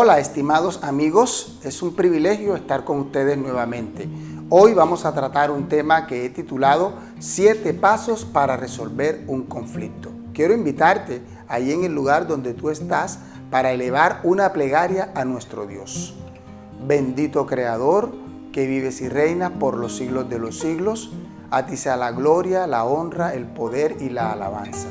Hola, estimados amigos, es un privilegio estar con ustedes nuevamente. Hoy vamos a tratar un tema que he titulado 7 pasos para resolver un conflicto. Quiero invitarte ahí en el lugar donde tú estás para elevar una plegaria a nuestro Dios. Bendito Creador, que vives y reinas por los siglos de los siglos, a ti sea la gloria, la honra, el poder y la alabanza.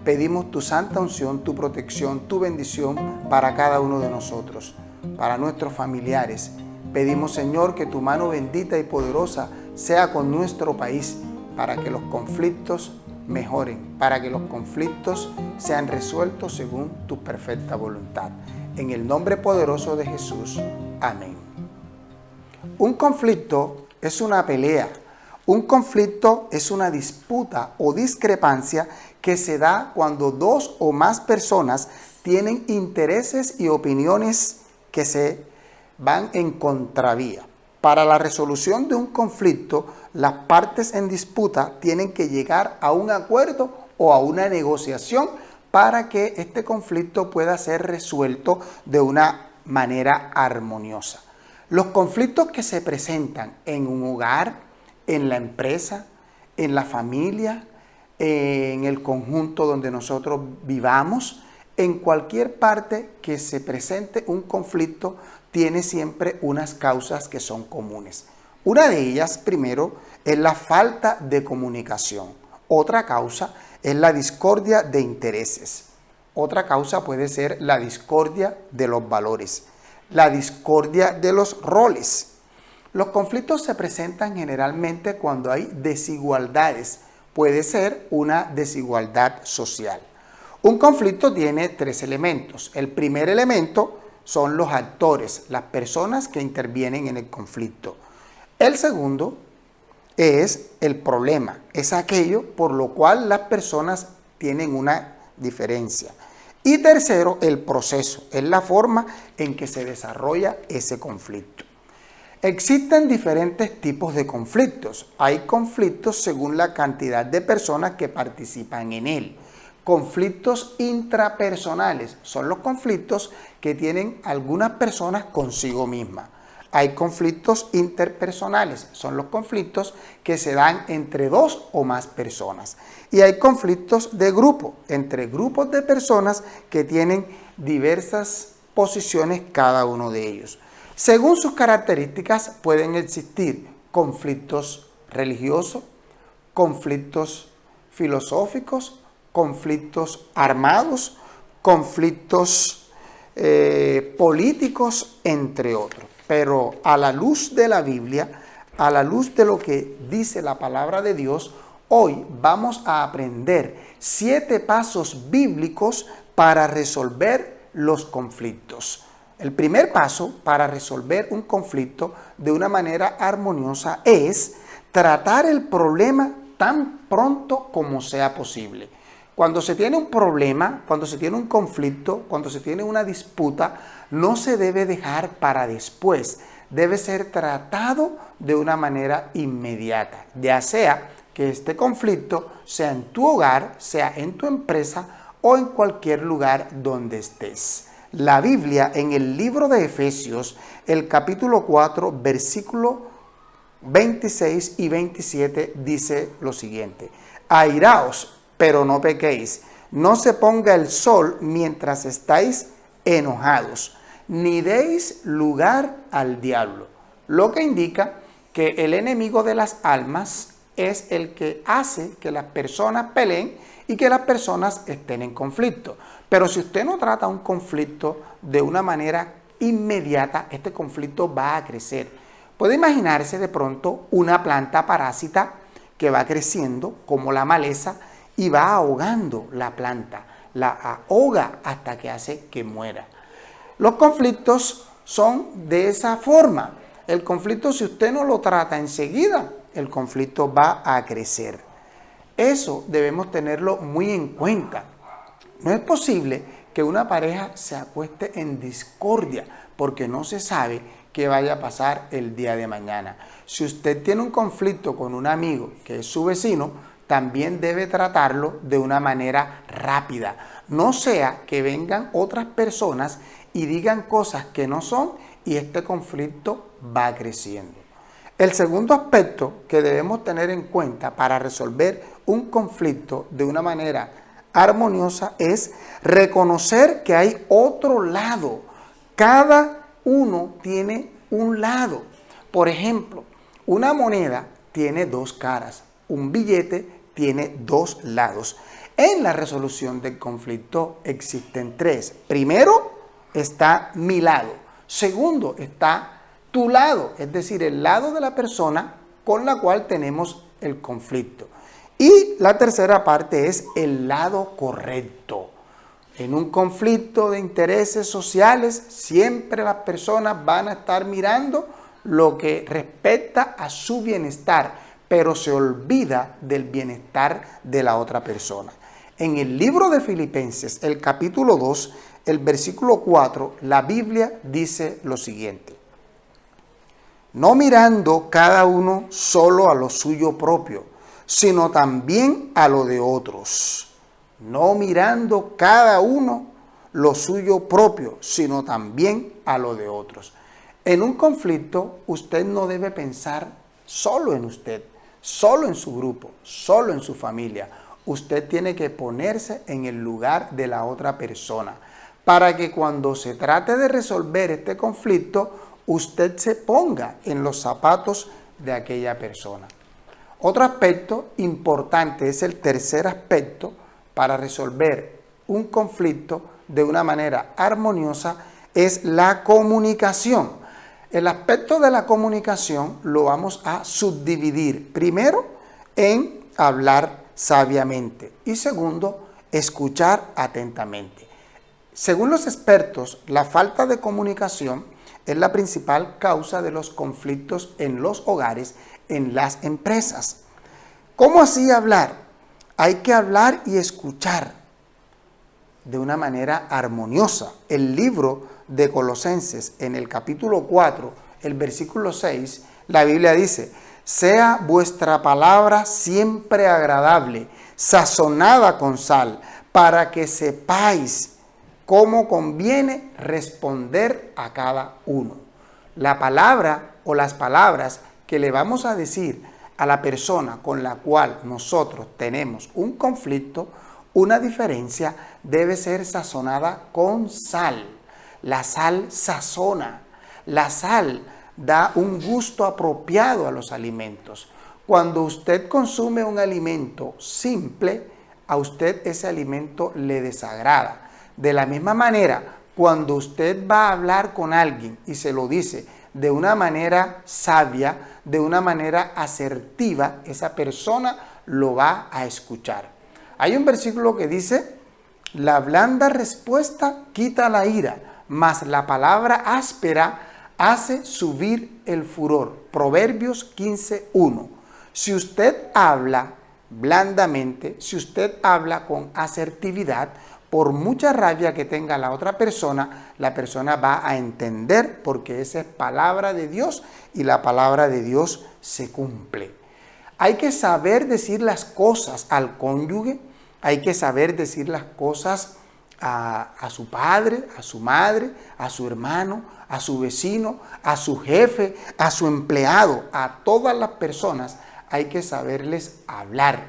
Pedimos tu santa unción, tu protección, tu bendición para cada uno de nosotros, para nuestros familiares. Pedimos, Señor, que tu mano bendita y poderosa sea con nuestro país para que los conflictos mejoren, para que los conflictos sean resueltos según tu perfecta voluntad. En el nombre poderoso de Jesús. Amén. Un conflicto es una pelea. Un conflicto es una disputa o discrepancia que se da cuando dos o más personas tienen intereses y opiniones que se van en contravía. Para la resolución de un conflicto, las partes en disputa tienen que llegar a un acuerdo o a una negociación para que este conflicto pueda ser resuelto de una manera armoniosa. Los conflictos que se presentan en un hogar, en la empresa, en la familia, en el conjunto donde nosotros vivamos, en cualquier parte que se presente un conflicto, tiene siempre unas causas que son comunes. Una de ellas, primero, es la falta de comunicación. Otra causa es la discordia de intereses. Otra causa puede ser la discordia de los valores, la discordia de los roles. Los conflictos se presentan generalmente cuando hay desigualdades. Puede ser una desigualdad social. Un conflicto tiene 3 elementos. El primer elemento son los actores, las personas que intervienen en el conflicto. El segundo es el problema, es aquello por lo cual las personas tienen una diferencia. Y tercero, el proceso, es la forma en que se desarrolla ese conflicto. Existen diferentes tipos de conflictos. Hay conflictos según la cantidad de personas que participan en él. Conflictos intrapersonales son los conflictos que tienen algunas personas consigo mismas. Hay conflictos interpersonales, son los conflictos que se dan entre 2 o más personas. Y hay conflictos de grupo, entre grupos de personas que tienen diversas posiciones cada uno de ellos. Según sus características pueden existir conflictos religiosos, conflictos filosóficos, conflictos armados, conflictos políticos, entre otros. Pero a la luz de la Biblia, a la luz de lo que dice la palabra de Dios, hoy vamos a aprender 7 pasos bíblicos para resolver los conflictos. El primer paso para resolver un conflicto de una manera armoniosa es tratar el problema tan pronto como sea posible. Cuando se tiene un problema, cuando se tiene un conflicto, cuando se tiene una disputa, no se debe dejar para después. Debe ser tratado de una manera inmediata, ya sea que este conflicto sea en tu hogar, sea en tu empresa o en cualquier lugar donde estés. La Biblia en el libro de Efesios, el capítulo 4, versículo 26 y 27 dice lo siguiente: airaos, pero no pequéis, no se ponga el sol mientras estáis enojados, ni deis lugar al diablo. Lo que indica que el enemigo de las almas es el que hace que las personas peleen y que las personas estén en conflicto. Pero si usted no trata un conflicto de una manera inmediata, este conflicto va a crecer. Puede imaginarse de pronto una planta parásita que va creciendo como la maleza y va ahogando la planta, la ahoga hasta que hace que muera. Los conflictos son de esa forma. El conflicto, si usted no lo trata enseguida, el conflicto va a crecer. Eso debemos tenerlo muy en cuenta. No es posible que una pareja se acueste en discordia porque no se sabe qué vaya a pasar el día de mañana. Si usted tiene un conflicto con un amigo que es su vecino, también debe tratarlo de una manera rápida. No sea que vengan otras personas y digan cosas que no son y este conflicto va creciendo. El segundo aspecto que debemos tener en cuenta para resolver un conflicto de una manera armoniosa es reconocer que hay otro lado. Cada uno tiene un lado. Por ejemplo, una moneda tiene dos caras, un billete tiene dos lados. En la resolución del conflicto existen tres. Primero está mi lado. Segundo está tu lado, es decir, el lado de la persona con la cual tenemos el conflicto. Y la tercera parte es el lado correcto. En un conflicto de intereses sociales, siempre las personas van a estar mirando lo que respecta a su bienestar, pero se olvida del bienestar de la otra persona. En el libro de Filipenses, el capítulo 2, el versículo 4, la Biblia dice lo siguiente: no mirando cada uno solo a lo suyo propio, sino también a lo de otros. No mirando cada uno lo suyo propio, sino también a lo de otros. En un conflicto, usted no debe pensar solo en usted, solo en su grupo, solo en su familia. Usted tiene que ponerse en el lugar de la otra persona, para que cuando se trate de resolver este conflicto, usted se ponga en los zapatos de aquella persona. Otro aspecto importante es el tercer aspecto para resolver un conflicto de una manera armoniosa, es la comunicación. El aspecto de la comunicación lo vamos a subdividir primero en hablar sabiamente y segundo, escuchar atentamente. Según los expertos, la falta de comunicación es la principal causa de los conflictos en los hogares, en las empresas. ¿Cómo así hablar? Hay que hablar y escuchar de una manera armoniosa. El libro de Colosenses, en el capítulo 4, el versículo 6, la Biblia dice: sea vuestra palabra siempre agradable, sazonada con sal, para que sepáis cómo conviene responder a cada uno. La palabra o las palabras que le vamos a decir a la persona con la cual nosotros tenemos un conflicto, una diferencia, debe ser sazonada con sal. La sal sazona, la sal da un gusto apropiado a los alimentos. Cuando usted consume un alimento simple, a usted ese alimento le desagrada. De la misma manera, cuando usted va a hablar con alguien y se lo dice de una manera sabia, de una manera asertiva, esa persona lo va a escuchar. Hay un versículo que dice: la blanda respuesta quita la ira, mas la palabra áspera hace subir el furor. Proverbios 15:1. Si usted habla blandamente, si usted habla con asertividad, por mucha rabia que tenga la otra persona, la persona va a entender, porque esa es palabra de Dios y la palabra de Dios se cumple. Hay que saber decir las cosas al cónyuge, hay que saber decir las cosas a su padre, a su madre, a su hermano, a su vecino, a su jefe, a su empleado, a todas las personas hay que saberles hablar.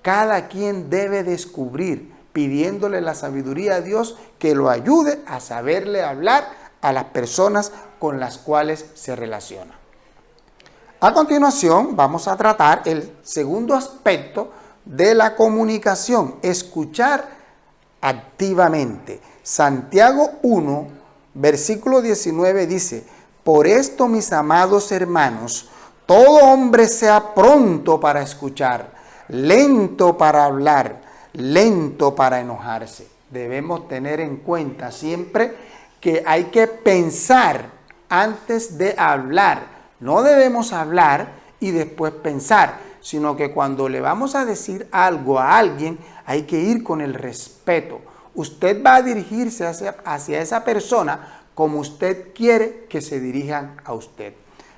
Cada quien debe descubrir, pidiéndole la sabiduría a Dios que lo ayude a saberle hablar a las personas con las cuales se relaciona. A continuación vamos a tratar el segundo aspecto de la comunicación: escuchar activamente. Santiago 1, versículo 19 dice: por esto, mis amados hermanos, todo hombre sea pronto para escuchar, lento para hablar, lento para enojarse. Debemos tener en cuenta siempre que hay que pensar antes de hablar. No debemos hablar y después pensar, sino que cuando le vamos a decir algo a alguien, hay que ir con el respeto. Usted va a dirigirse hacia esa persona como usted quiere que se dirijan a usted.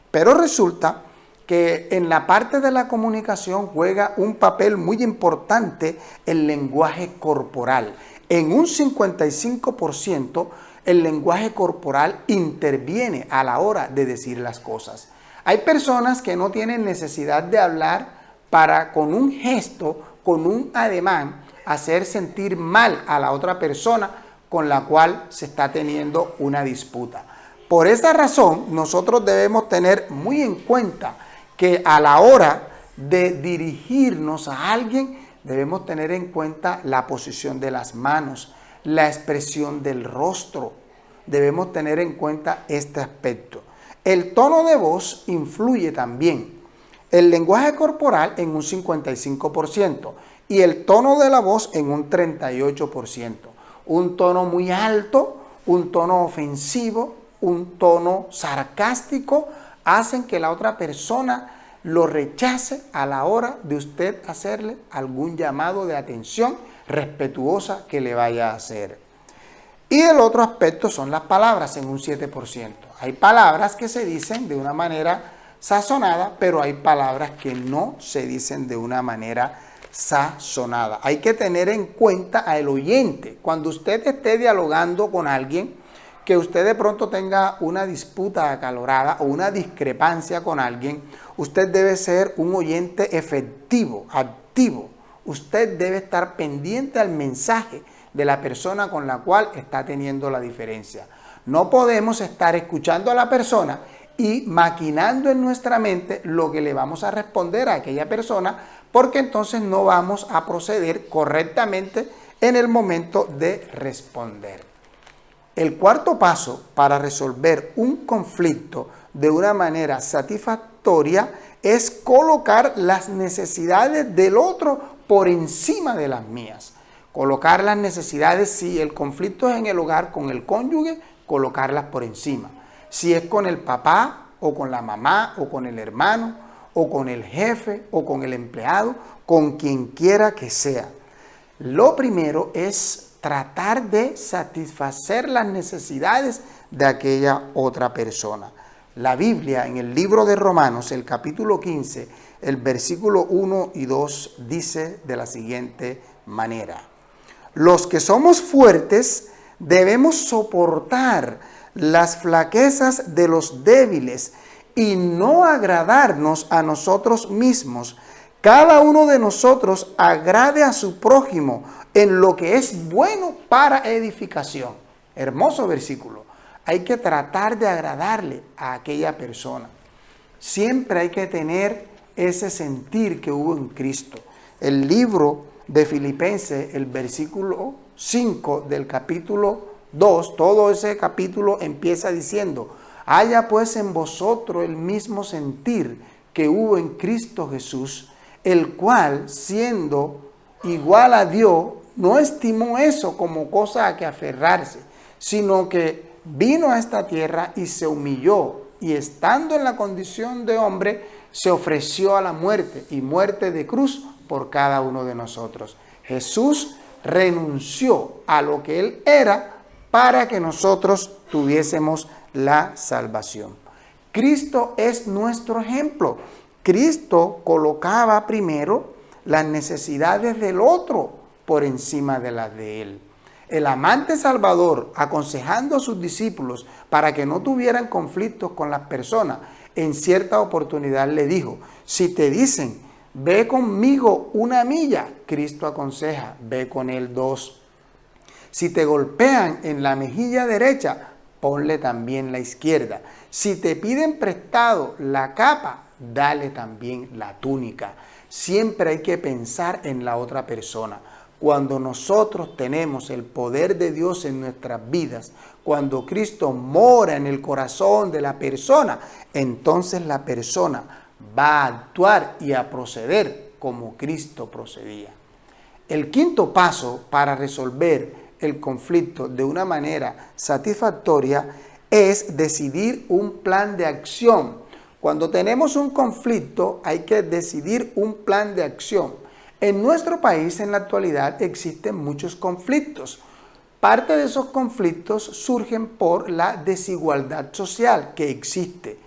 Pero resulta que en la parte de la comunicación juega un papel muy importante el lenguaje corporal. En un 55%, el lenguaje corporal interviene a la hora de decir las cosas. Hay personas que no tienen necesidad de hablar para con un gesto, con un ademán, hacer sentir mal a la otra persona con la cual se está teniendo una disputa. Por esa razón, nosotros debemos tener muy en cuenta que a la hora de dirigirnos a alguien, debemos tener en cuenta la posición de las manos, la expresión del rostro. Debemos tener en cuenta este aspecto. El tono de voz influye también. El lenguaje corporal en un 55% y el tono de la voz en un 38%. Un tono muy alto, un tono ofensivo, un tono sarcástico, hacen que la otra persona lo rechace a la hora de usted hacerle algún llamado de atención respetuosa que le vaya a hacer. Y el otro aspecto son las palabras en un 7%. Hay palabras que se dicen de una manera sazonada, pero hay palabras que no se dicen de una manera sazonada. Hay que tener en cuenta al oyente. Cuando usted esté dialogando con alguien, que usted de pronto tenga una disputa acalorada o una discrepancia con alguien, usted debe ser un oyente efectivo, activo. Usted debe estar pendiente al mensaje de la persona con la cual está teniendo la diferencia. No podemos estar escuchando a la persona y maquinando en nuestra mente lo que le vamos a responder a aquella persona, porque entonces no vamos a proceder correctamente en el momento de responder. El cuarto paso para resolver un conflicto de una manera satisfactoria es colocar las necesidades del otro por encima de las mías. Colocar las necesidades, si el conflicto es en el hogar con el cónyuge, colocarlas por encima. Si es con el papá o con la mamá o con el hermano o con el jefe o con el empleado, con quien quiera que sea. Lo primero es tratar de satisfacer las necesidades de aquella otra persona. La Biblia en el libro de Romanos, el capítulo 15, el versículo 1 y 2 dice de la siguiente manera: los que somos fuertes debemos soportar las flaquezas de los débiles y no agradarnos a nosotros mismos. Cada uno de nosotros agrade a su prójimo en lo que es bueno para edificación. Hermoso versículo. Hay que tratar de agradarle a aquella persona. Siempre hay que tener ese sentir que hubo en Cristo. El libro de Filipenses, el versículo 5 del capítulo 2, todo ese capítulo empieza diciendo: haya pues en vosotros el mismo sentir que hubo en Cristo Jesús, el cual, siendo igual a Dios, no estimó eso como cosa a que aferrarse, sino que vino a esta tierra y se humilló, y estando en la condición de hombre, se ofreció a la muerte, y muerte de cruz por cada uno de nosotros. Jesús renunció a lo que él era para que nosotros tuviésemos la salvación. Cristo es nuestro ejemplo. Cristo colocaba primero las necesidades del otro por encima de las de él. El amante Salvador, aconsejando a sus discípulos para que no tuvieran conflictos con las personas, en cierta oportunidad le dijo: si te dicen, ve conmigo 1 milla, Cristo aconseja, ve con él 2. Si te golpean en la mejilla derecha, ponle también la izquierda. Si te piden prestado la capa, dale también la túnica. Siempre hay que pensar en la otra persona. Cuando nosotros tenemos el poder de Dios en nuestras vidas, cuando Cristo mora en el corazón de la persona, entonces la persona va a actuar y a proceder como Cristo procedía. El quinto paso para resolver el conflicto de una manera satisfactoria es decidir un plan de acción. Cuando tenemos un conflicto, hay que decidir un plan de acción. En nuestro país, en la actualidad, existen muchos conflictos. Parte de esos conflictos surgen por la desigualdad social que existe.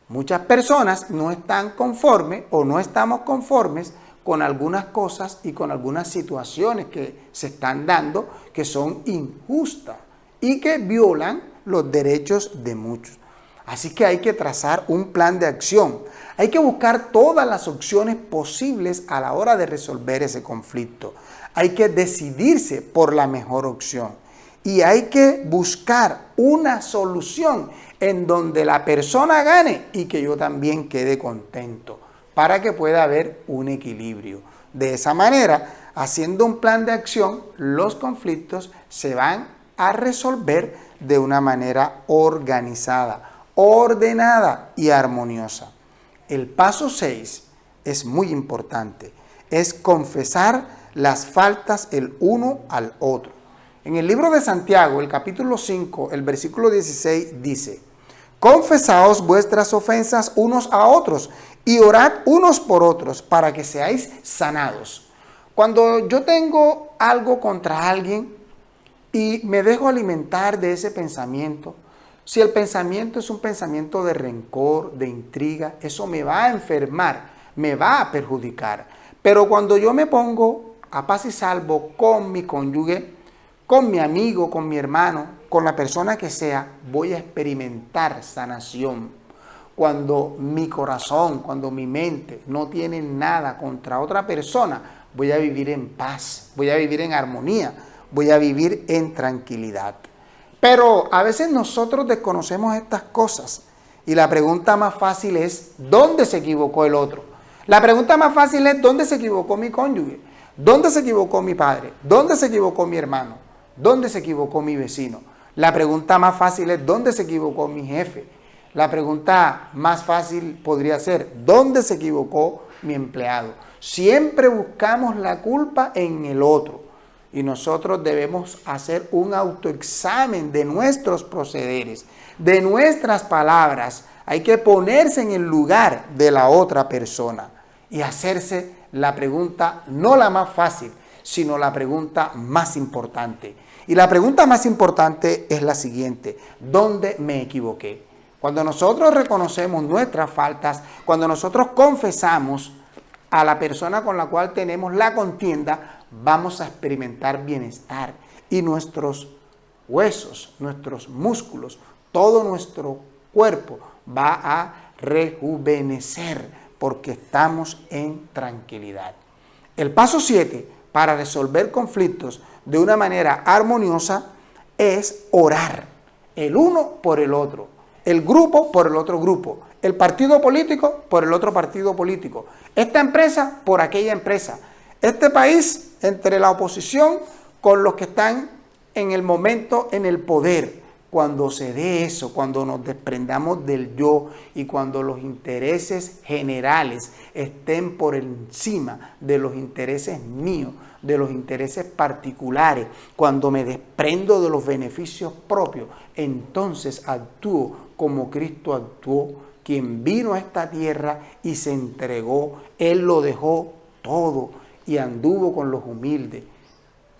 Muchas personas no están conformes o no estamos conformes con algunas cosas y con algunas situaciones que se están dando que son injustas y que violan los derechos de muchos. Así que hay que trazar un plan de acción. Hay que buscar todas las opciones posibles a la hora de resolver ese conflicto. Hay que decidirse por la mejor opción. Y hay que buscar una solución en donde la persona gane y que yo también quede contento, para que pueda haber un equilibrio. De esa manera, haciendo un plan de acción, los conflictos se van a resolver de una manera organizada, ordenada y armoniosa. El paso 6 es muy importante, es confesar las faltas el uno al otro. En el libro de Santiago, el capítulo 5, el versículo 16 dice: confesaos vuestras ofensas unos a otros y orad unos por otros para que seáis sanados. Cuando yo tengo algo contra alguien y me dejo alimentar de ese pensamiento, si el pensamiento es un pensamiento de rencor, de intriga, eso me va a enfermar, me va a perjudicar. Pero cuando yo me pongo a paz y salvo con mi cónyuge, con mi amigo, con mi hermano, con la persona que sea, voy a experimentar sanación. Cuando mi corazón, cuando mi mente no tiene nada contra otra persona, voy a vivir en paz, voy a vivir en armonía, voy a vivir en tranquilidad. Pero a veces nosotros desconocemos estas cosas y la pregunta más fácil es: ¿dónde se equivocó el otro? La pregunta más fácil es: ¿dónde se equivocó mi cónyuge? ¿Dónde se equivocó mi padre? ¿Dónde se equivocó mi hermano? ¿Dónde se equivocó mi vecino? La pregunta más fácil es: ¿dónde se equivocó mi jefe? La pregunta más fácil podría ser: ¿dónde se equivocó mi empleado? Siempre buscamos la culpa en el otro y nosotros debemos hacer un autoexamen de nuestros procederes, de nuestras palabras. Hay que ponerse en el lugar de la otra persona y hacerse la pregunta, no la más fácil, sino la pregunta más importante. Y la pregunta más importante es la siguiente: ¿dónde me equivoqué? Cuando nosotros reconocemos nuestras faltas, cuando nosotros confesamos a la persona con la cual tenemos la contienda, vamos a experimentar bienestar y nuestros huesos, nuestros músculos, todo nuestro cuerpo va a rejuvenecer porque estamos en tranquilidad. El paso 7 para resolver conflictos de una manera armoniosa es orar, el uno por el otro, el grupo por el otro grupo, el partido político por el otro partido político, esta empresa por aquella empresa, este país entre la oposición con los que están en el momento en el poder. Cuando se dé eso, cuando nos desprendamos del yo y cuando los intereses generales estén por encima de los intereses míos, de los intereses particulares, cuando me desprendo de los beneficios propios, entonces actúo como Cristo actuó, quien vino a esta tierra y se entregó. Él lo dejó todo y anduvo con los humildes,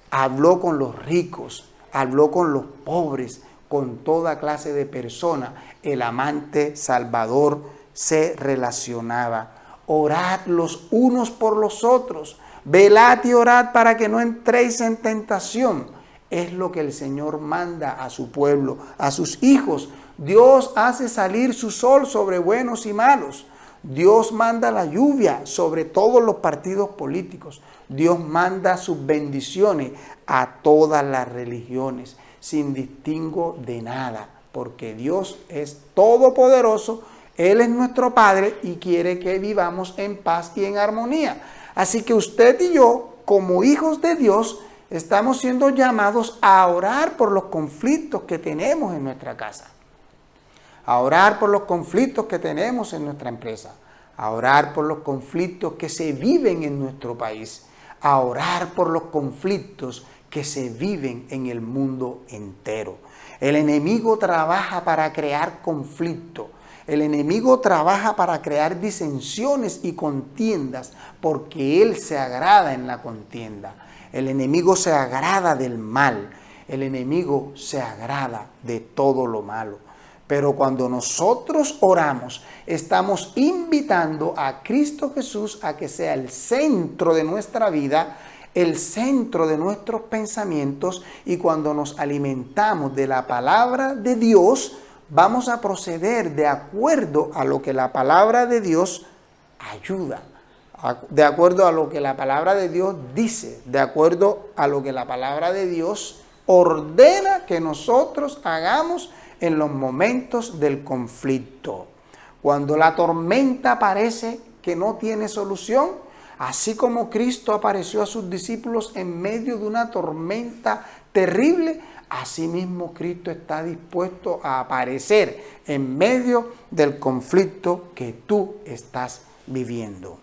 habló con los ricos, habló con los pobres, con toda clase de personas. El amante Salvador se relacionaba. Orad los unos por los otros, velad y orad para que no entréis en tentación. Es lo que el Señor manda a su pueblo, a sus hijos. Dios hace salir su sol sobre buenos y malos. Dios manda la lluvia sobre todos los partidos políticos. Dios manda sus bendiciones a todas las religiones, sin distingo de nada, porque Dios es todopoderoso, Él es nuestro Padre y quiere que vivamos en paz y en armonía. Así que usted y yo, como hijos de Dios, estamos siendo llamados a orar por los conflictos que tenemos en nuestra casa, a orar por los conflictos que tenemos en nuestra empresa, a orar por los conflictos que se viven en nuestro país, a orar por los conflictos que se viven en el mundo entero. El enemigo trabaja para crear conflicto. El enemigo trabaja para crear disensiones y contiendas porque él se agrada en la contienda. El enemigo se agrada del mal. El enemigo se agrada de todo lo malo. Pero cuando nosotros oramos, estamos invitando a Cristo Jesús a que sea el centro de nuestra vida, el centro de nuestros pensamientos, y cuando nos alimentamos de la palabra de Dios, vamos a proceder de acuerdo a lo que la palabra de Dios ayuda, de acuerdo a lo que la palabra de Dios dice, de acuerdo a lo que la palabra de Dios ordena que nosotros hagamos en los momentos del conflicto. Cuando la tormenta parece que no tiene solución, así como Cristo apareció a sus discípulos en medio de una tormenta terrible, asimismo Cristo está dispuesto a aparecer en medio del conflicto que tú estás viviendo.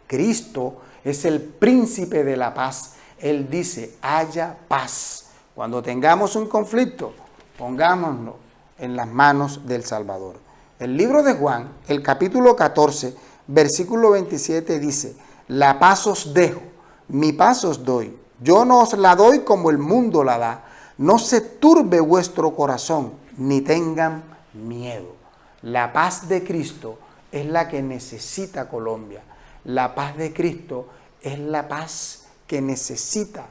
Cristo es el príncipe de la paz. Él dice, haya paz. Cuando tengamos un conflicto, pongámonos en las manos del Salvador. El libro de Juan, el capítulo 14, versículo 27 dice, la paz os dejo, mi paz os doy. Yo no os la doy como el mundo la da. No se turbe vuestro corazón, ni tengan miedo. La paz de Cristo es la que necesita Colombia. La paz de Cristo es la paz que necesita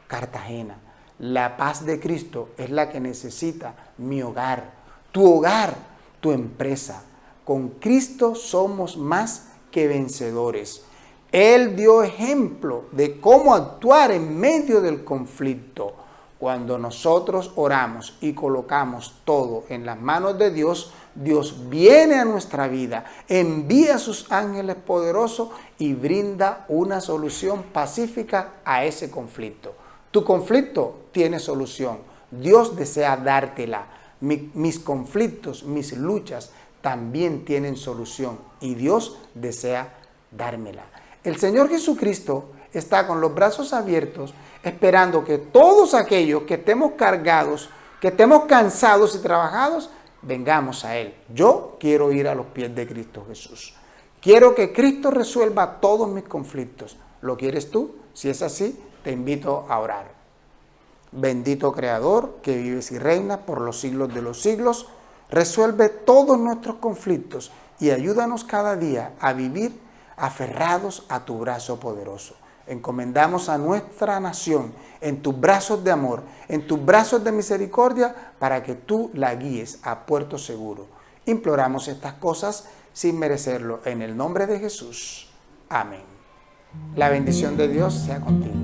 Cartagena. La paz de Cristo es la que necesita mi hogar, tu empresa. Con Cristo somos más que vencedores. Él dio ejemplo de cómo actuar en medio del conflicto. Cuando nosotros oramos y colocamos todo en las manos de Dios, Dios viene a nuestra vida, envía a sus ángeles poderosos y brinda una solución pacífica a ese conflicto. Tu conflicto tiene solución. Dios desea dártela. Mis conflictos, mis luchas también tienen solución y Dios desea dármela. El Señor Jesucristo está con los brazos abiertos esperando que todos aquellos que estemos cargados, que estemos cansados y trabajados, vengamos a Él. Yo quiero ir a los pies de Cristo Jesús. Quiero que Cristo resuelva todos mis conflictos. ¿Lo quieres tú? Si es así, te invito a orar. Bendito Creador, que vives y reinas por los siglos de los siglos, resuelve todos nuestros conflictos y ayúdanos cada día a vivir aferrados a tu brazo poderoso. Encomendamos a nuestra nación en tus brazos de amor, en tus brazos de misericordia, para que tú la guíes a puerto seguro. Imploramos estas cosas sin merecerlo, en el nombre de Jesús. Amén. La bendición de Dios sea contigo.